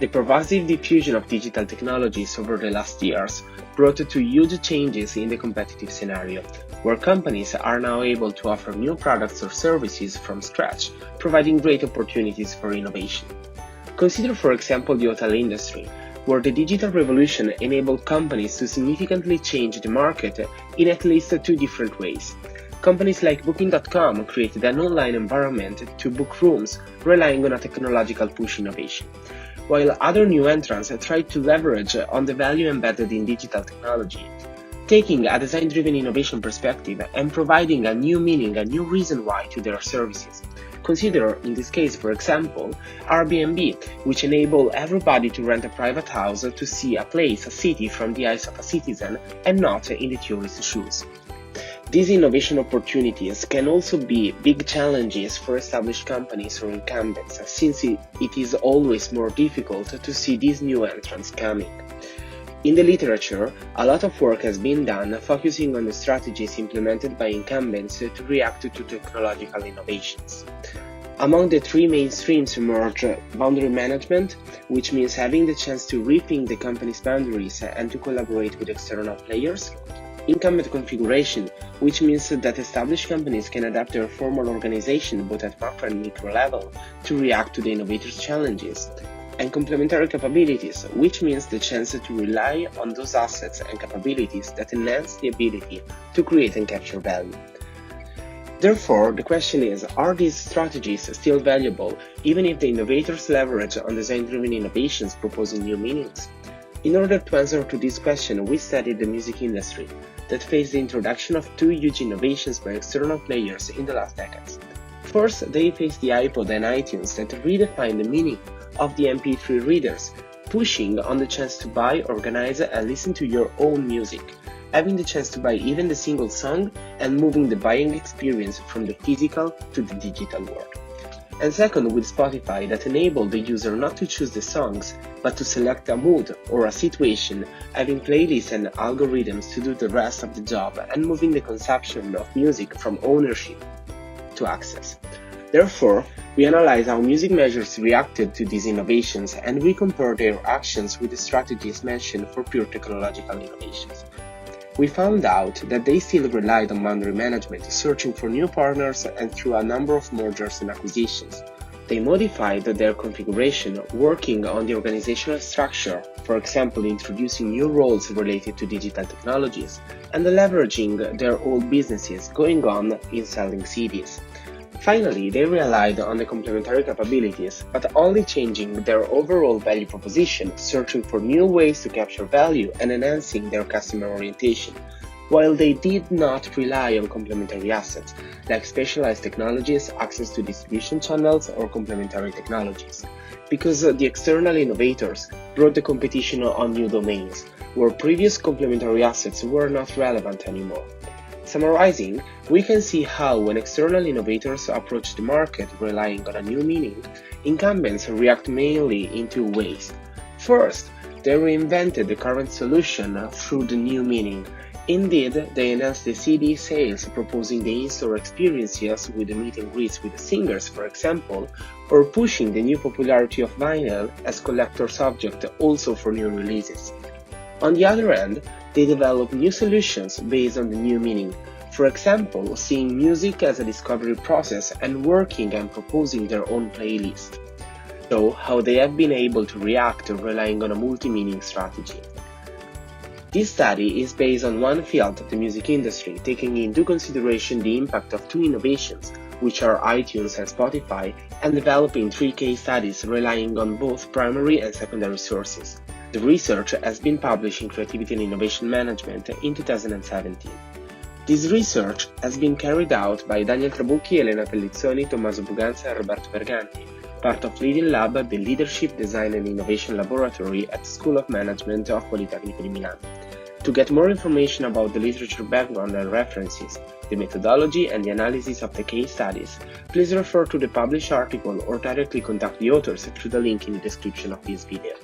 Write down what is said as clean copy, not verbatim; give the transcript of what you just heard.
The pervasive diffusion of digital technologies over the last years brought to huge changes in the competitive scenario, where companies are now able to offer new products or services from scratch, providing great opportunities for innovation. Consider, for example, the hotel industry, where the digital revolution enabled companies to significantly change the market in at least two different ways. Companies like Booking.com created an online environment to book rooms relying on a technological push innovation, while other new entrants tried to leverage on the value embedded in digital technology, taking a design-driven innovation perspective and providing a new meaning, a new reason why to their services. Consider, in this case, for example, Airbnb, which enable everybody to rent a private house to see a place, a city, from the eyes of a citizen and not in the tourist's shoes. These innovation opportunities can also be big challenges for established companies or incumbents, since it is always more difficult to see these new entrants coming. In the literature, a lot of work has been done focusing on the strategies implemented by incumbents to react to technological innovations. Among the three main streams emerge boundary management, which means having the chance to rethink the company's boundaries and to collaborate with external players; incumbent configuration, which means that established companies can adapt their formal organization both at macro and micro level to react to the innovators' challenges; and complementary capabilities, which means the chance to rely on those assets and capabilities that enhance the ability to create and capture value. Therefore, the question is, are these strategies still valuable even if the innovators leverage on design-driven innovations proposing new meanings? In order to answer to this question, we studied the music industry that faced the introduction of two huge innovations by external players in the last decades. First, they faced the iPod and iTunes that redefined the meaning of the MP3 readers, pushing on the chance to buy, organize, and listen to your own music, having the chance to buy even the single song and moving the buying experience from the physical to the digital world. And second, with Spotify that enabled the user not to choose the songs, but to select a mood or a situation, having playlists and algorithms to do the rest of the job and moving the consumption of music from ownership to access. Therefore, we analyze how music makers reacted to these innovations and we compare their actions with the strategies mentioned for pure technological innovations. We found out that they still relied on boundary management, searching for new partners and through a number of mergers and acquisitions. They modified their configuration, working on the organizational structure, for example introducing new roles related to digital technologies, and leveraging their old businesses, going on in selling CDs. Finally, they relied on the complementary capabilities, but only changing their overall value proposition, searching for new ways to capture value and enhancing their customer orientation, while they did not rely on complementary assets, like specialized technologies, access to distribution channels, or complementary technologies, because the external innovators brought the competition on new domains, where previous complementary assets were not relevant anymore. Summarizing, we can see how when external innovators approach the market relying on a new meaning, incumbents react mainly in two ways. First, they reinvented the current solution through the new meaning. Indeed, they enhanced the CD sales, proposing the in-store experiences with the meet and greets with the singers, for example, or pushing the new popularity of vinyl as collector's object also for new releases. On the other hand, they develop new solutions based on the new meaning, for example, seeing music as a discovery process and working and proposing their own playlist. So, how they have been able to react relying on a multi-meaning strategy. This study is based on one field of the music industry, taking into consideration the impact of two innovations, which are iTunes and Spotify, and developing 3 case studies relying on both primary and secondary sources. The research has been published in Creativity and Innovation Management in 2017. This research has been carried out by Daniel Trabucchi, Elena Pellizzoni, Tommaso Buganza and Roberto Verganti, part of LEADIN'Lab, the Leadership, Design and Innovation Laboratory at the School of Management of Politecnico di Milano. To get more information about the literature background and references, the methodology and the analysis of the case studies, please refer to the published article or directly contact the authors through the link in the description of this video.